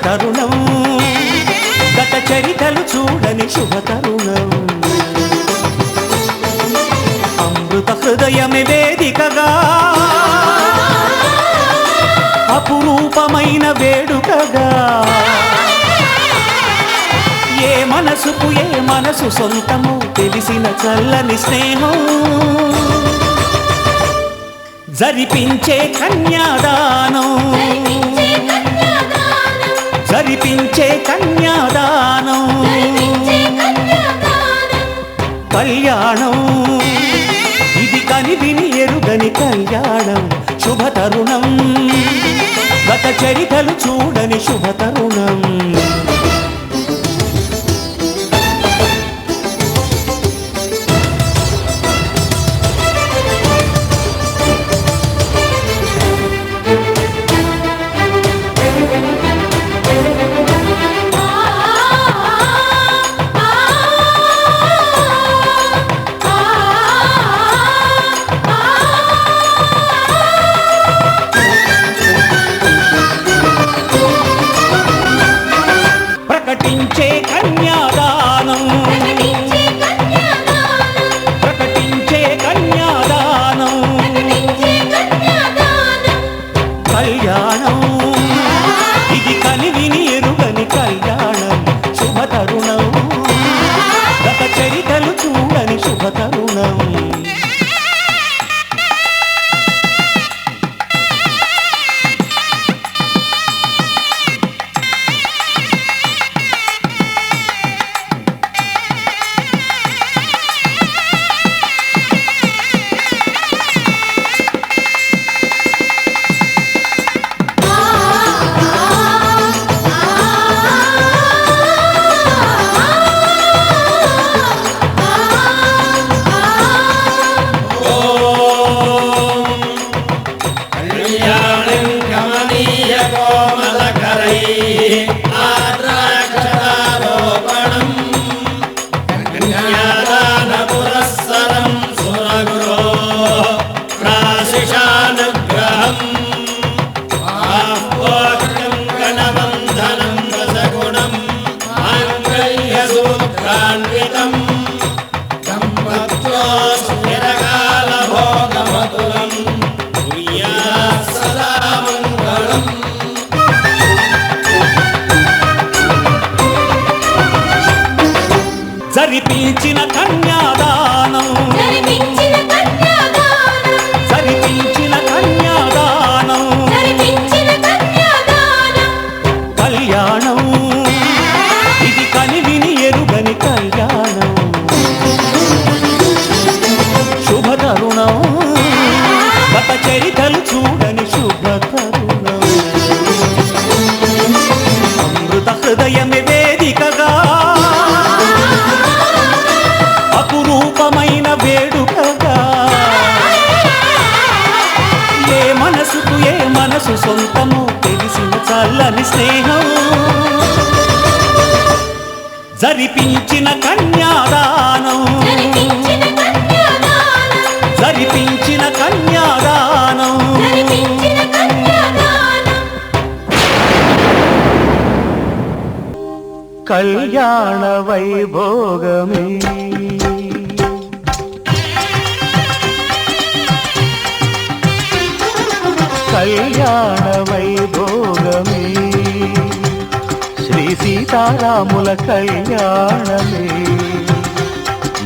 తరుణం గత చరితలు చూడని శుభ తరుణం అమృత హృదయమే వేదికగా అపురూపమైన వేడుకగా ఏ మనసుకు ఏ మనసు సొంతము తెలిసిన చల్లని స్నేహం జరిపించే కన్యాదానం జరిపించే కన్యాదానం కళ్యాణం ఇది కనివిని ఎరుగని కళ్యాణం శుభ తరుణం గత చరితలు చూడని శుభ తరుణం ప్రకటించే కన్యాదానం ప్రకటించే కన్యాదానం కళ్యాణం ఇది కనివిని ఎరుగని కళ్యాణం శుభ తరుణం గత చరితలు చూడని శుభ తరుణం జరిపించిన కన్యాదానం జరిపించిన కన్యాదానం కళ్యాణం ఇది కనివిని ఎరుగని కళ్యాణం శుభ తరుణం గత చరితలు చూడని శుభ తరుణం అమృత హృదయమే వేదికగా అపురూపమైన వేడుకగా ఏ మనసుకు ఏ మనసు సొంతము తెలిసిన చల్లని స్నేహం జరిపించిన కన్యాదానం జరిపించిన కన్యాదానం కళ్యాణ వైభోగమే కళ్యాణ వైభోగమే శ్రీ సీతారాముల కళ్యాణమే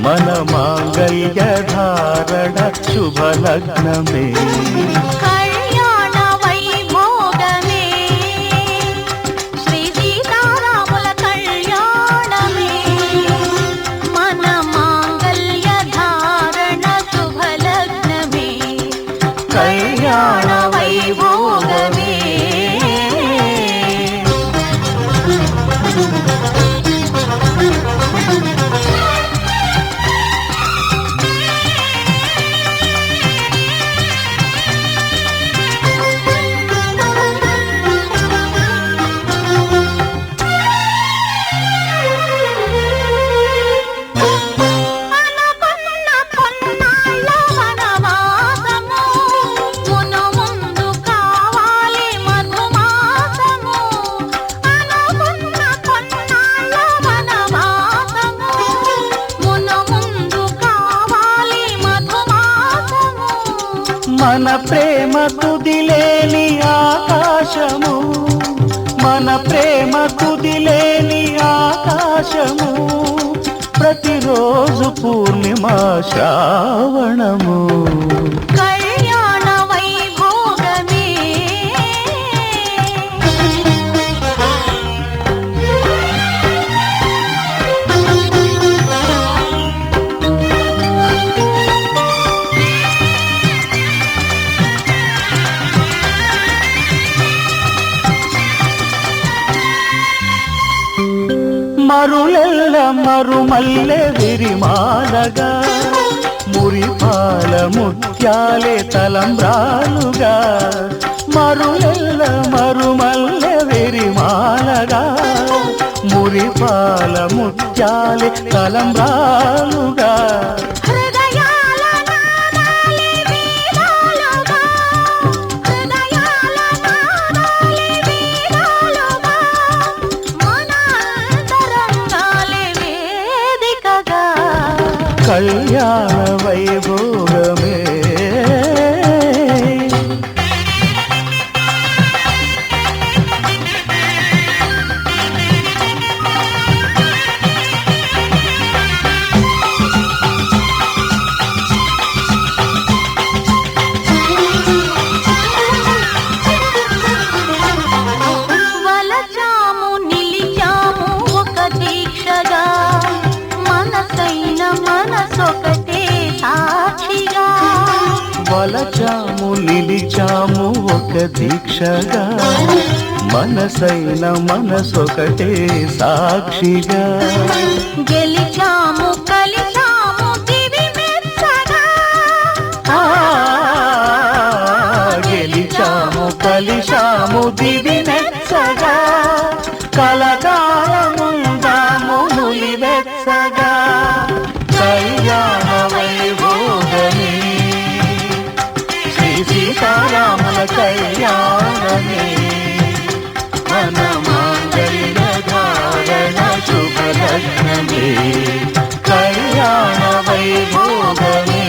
మన మాంగళ్య ధారణ శుభలగ్నమే కళ్యాణ వైభోగమే శ్రీ సీతారాముల కళ్యాణమే మన మాంగళ్య ధారణ శుభలగ్నమే కళ్యాణ వైభోగమే మన ప్రేమ తుదిలేని ఆకాశము, మన ప్రేమ తుదిలేని ఆకాశము, ప్రతిరోజు పూర్ణిమ శ్రావణము. కళ్యాణ వైభోగమే మరులెల్ల మరుమల్లె విరిమాలగా, మురిపాల ముత్యాలే తలంబ్రాలుగా. మరులెల్ల మరుమల్లె విరిమాలగా, మురిపాల ముత్యాలే తలంబ్రాలుగా. హృదయాల నాదాలే వేదాలుగా, హృదయాల నాదాలే వేదాలుగా, మన అంతరంగాలే వేదికగా. కళ్యాణ వైభోగమే వలచాము నిలిచాము ఒక దీక్షగా, మనసైన మనసొకటే సాక్షిగా. వలచాము నిలిచాము ఒక దీక్షగా, మనసైన మనసొకటే సాక్షిగా. గెలిచాము కలిచాము దివి మెచ్చగా, గెలిచాము కలిశాము దివి మెచ్చగా. కలకాలముందాము నులివెచ్చగా. కళ్యాణ వైభోగమే శ్రీ సీతారాముల కళ్యాణమే. మన మాంగళ్య ధారణ శుభలగ్నమే. కళ్యాణ వైభోగమే.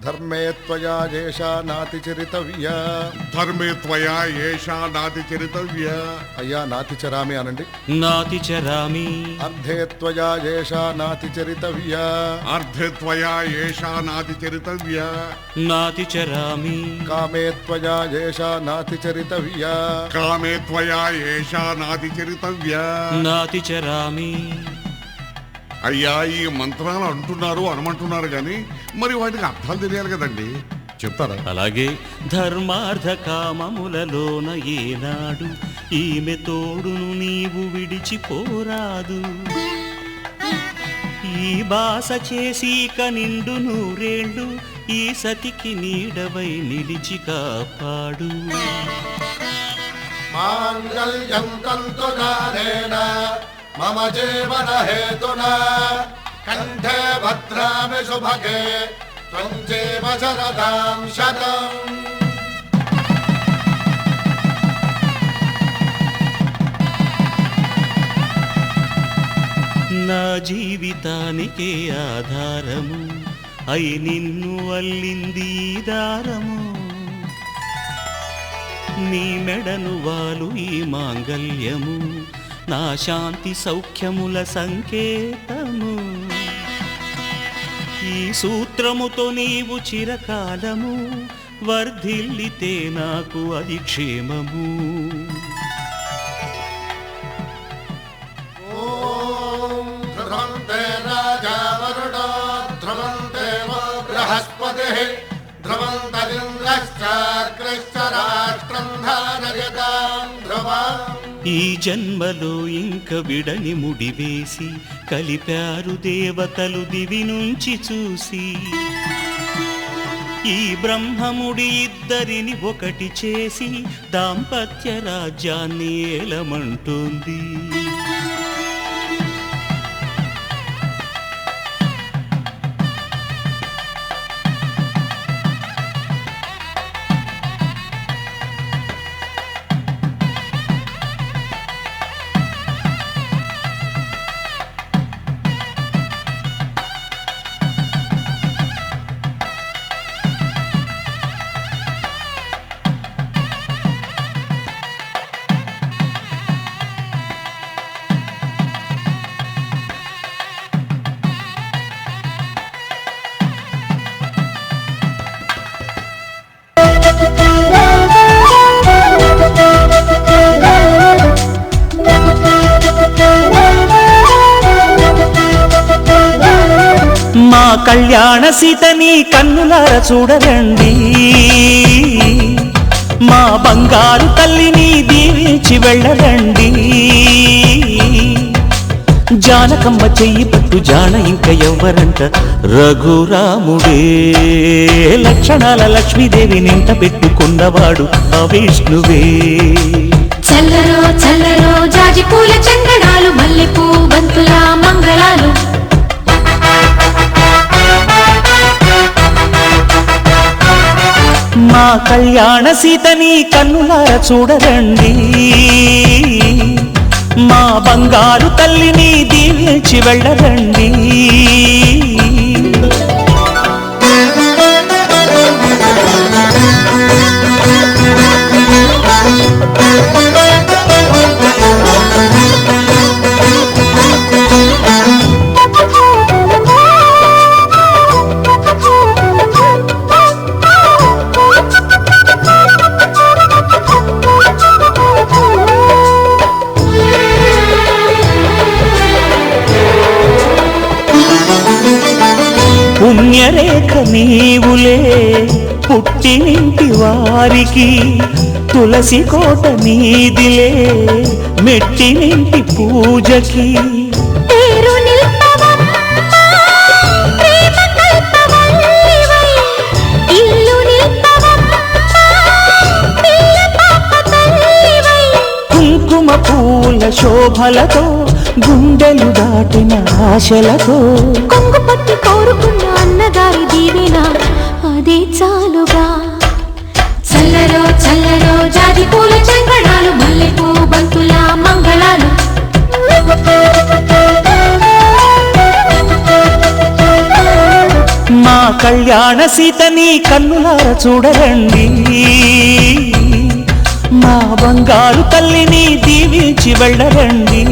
ధర్మే త్వయా ఏషా నాతిచరితవ్యా. ధర్మే త్వయా ఏషా నాతిచరితవ్యా. అయ్యా నాతిచరామి అనండి. నాతిచరామి. అర్ధే త్వయా ఏషా నాతిచరితవ్యా. అర్ధే త్వయా ఏషా నాతిచరితవ్యా. నాతిచరామి. కామే త్వయా ఏషా నాతిచరితవ్యా. కామే త్వయా ఏషా నాతిచరితవ్యా. నాతిచరామి. అయ్యా ఈ మంత్రాలు అంటున్నారు అనమంటున్నారు గాని మరి వాటికి అర్థాలు తెలియాలి కదండి, చెప్తారా? అలాగే ధర్మార్థ కామములలోన ఏనాడు ఈమె తోడును నీవు విడిచిపోరాదు. ఈ బాస చేసి కనిండు నూరేళ్ళు ఈ సతికి నీడవై నిలిచి కాపాడు. మాంగళ్యం తంతునానేన మమ జీవన హేతునా కంఠే భద్రామి శుభగే త్వం జీవ శరదాం శతం. నా జీవితానికే ఆధారము అయి నిన్ను అల్లింది ఈ దారము. నీ మెడను వాలు ఈ మాంగల్యము నా శాంతి సౌఖ్యముల సంకేతము. ఈ సూత్రముతో నీవు చిరకాలము వర్ధిల్లితే నాకు అది క్షేమము. ఓం ధ్రువంతే రాజా వరుణో ధ్రువంతే బృహస్పతిః ధ్రువంతరింద్రశ్చాగ్రశ్చ రాష్ట్రం ధారయతాం ధ్రువం. ఈ జన్మలో ఇంక విడని ముడివేసి కలిపారు దేవతలు దివి నుంచి చూసి. ఈ బ్రహ్మముడి ఇద్దరిని ఒకటి చేసి దాంపత్య రాజ్యాన్ని ఏలమంటుంది. కళ్యాణ సీతని కన్నులార చూడరండి, మా బంగారు తల్లిని దీవించి వెళ్ళరండి. జానకమ్మ చెయ్యి పట్టు జాన ఇంక ఎవ్వరంట, రఘురాముడే లక్షణాల లక్ష్మీదేవి నింట పెట్టుకున్నవాడు ఆ విష్ణువే. చల్లరో చల్లరో జాజి పూల చందనాలు, మల్లెపూ బంతుల మంగళాలు. మా కళ్యాణ సీతని కన్నులార చూడరండి, మా బంగారు తల్లిని దీవించి వెళ్ళరండి. పుణ్యరేఖ నీవులే పుట్టినింటి వారికి, తులసి కోట నీదిలే మెట్టినింటి పూజకి. పేరు నిల్పవమ్మ, ప్రేమ కల్పవల్లివై, ఇల్లు నిల్పవమ్మ, పిల్ల పాప తల్లివై. కుంకుమ పూల శోభలతో గుండెలు దాటిన ఆశలతో, కొంగు పట్టి కోరుకున్న అన్నగారి దీవెన అదే చాలుగా. చల్లరో చల్లరో జాజి పూల చందనాలు, మల్లెపూ బంతుల మంగళాలు. మా కళ్యాణ సీతని కన్నులార చూడరండి, మా బంగారు తల్లిని దీవించి వెళ్ళరండి.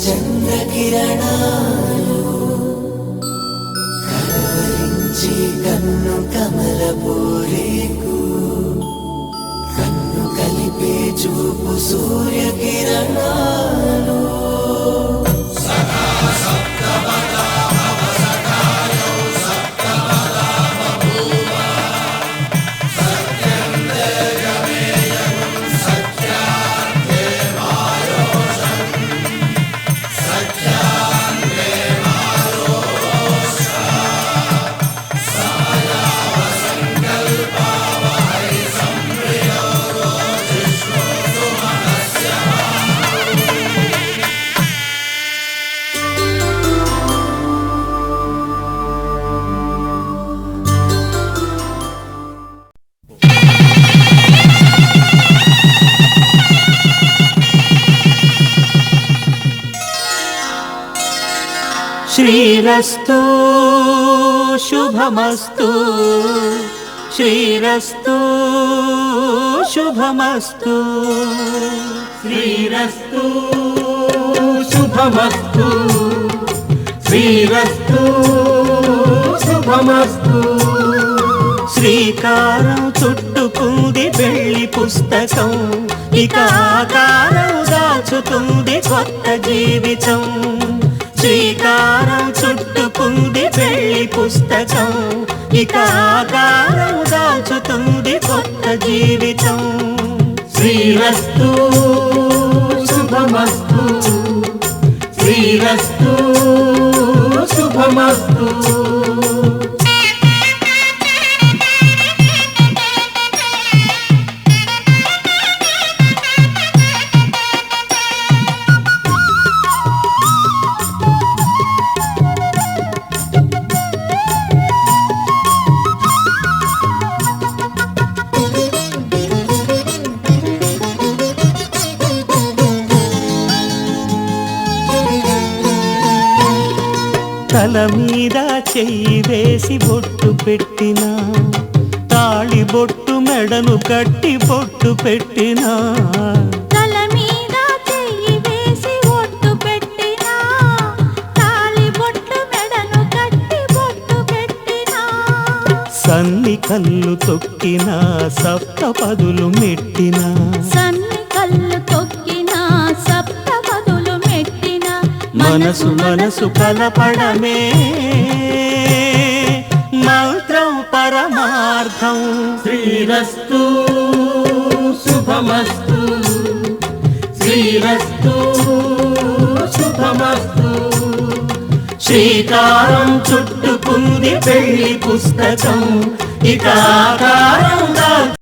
చంద్రకిరణాలు కలవరించి కన్ను కమలపూరేకు కన్ను కలిపే చూపు సూర్యకిరణాలు శ్రీరస్తు శుభమస్తు శ్రీరస్తు శుభమస్తు శ్రీరస్తు శుభమస్తు శ్రీరస్తు శుభమస్తు శ్రీకారం చుట్టుకుంది వెళ్లి పుస్తకం ఇక ఆకారం దాచుతుంది కొత్త జీవితం శ్రీకారం చుట్టుకుంది పెళ్లి పుస్తకం ఇక ఆకారం దాచుతుంది కొత్త జీవితం శ్రీరస్తు శుభమస్తు శ్రీరస్తు శుభమస్తు తల మీద చెయ్యి వేసి బొట్టు పెట్టినా తాళి బొట్టు మెడను కట్టి బొట్టు పెట్టినా తల మీద చెయ్యి వేసి బొట్టు పెట్టినా తాళి బొట్టు మెడను కట్టి బొట్టు పెట్టినా సన్ని కళ్ళు తొక్కినా సప్త పదులు మెట్టినా సన్ని కళ్ళు తొక్కినా సప్త పదులు మెట్టినా మనసు మనసు కలపడమే మంత్రం పరమార్థం శ్రీరస్తు శుభమస్తు శ్రీరస్తు శుభమస్తు శ్రీకారం చుట్టుకుంది పెళ్లి పుస్తకం ఇక ఆకారం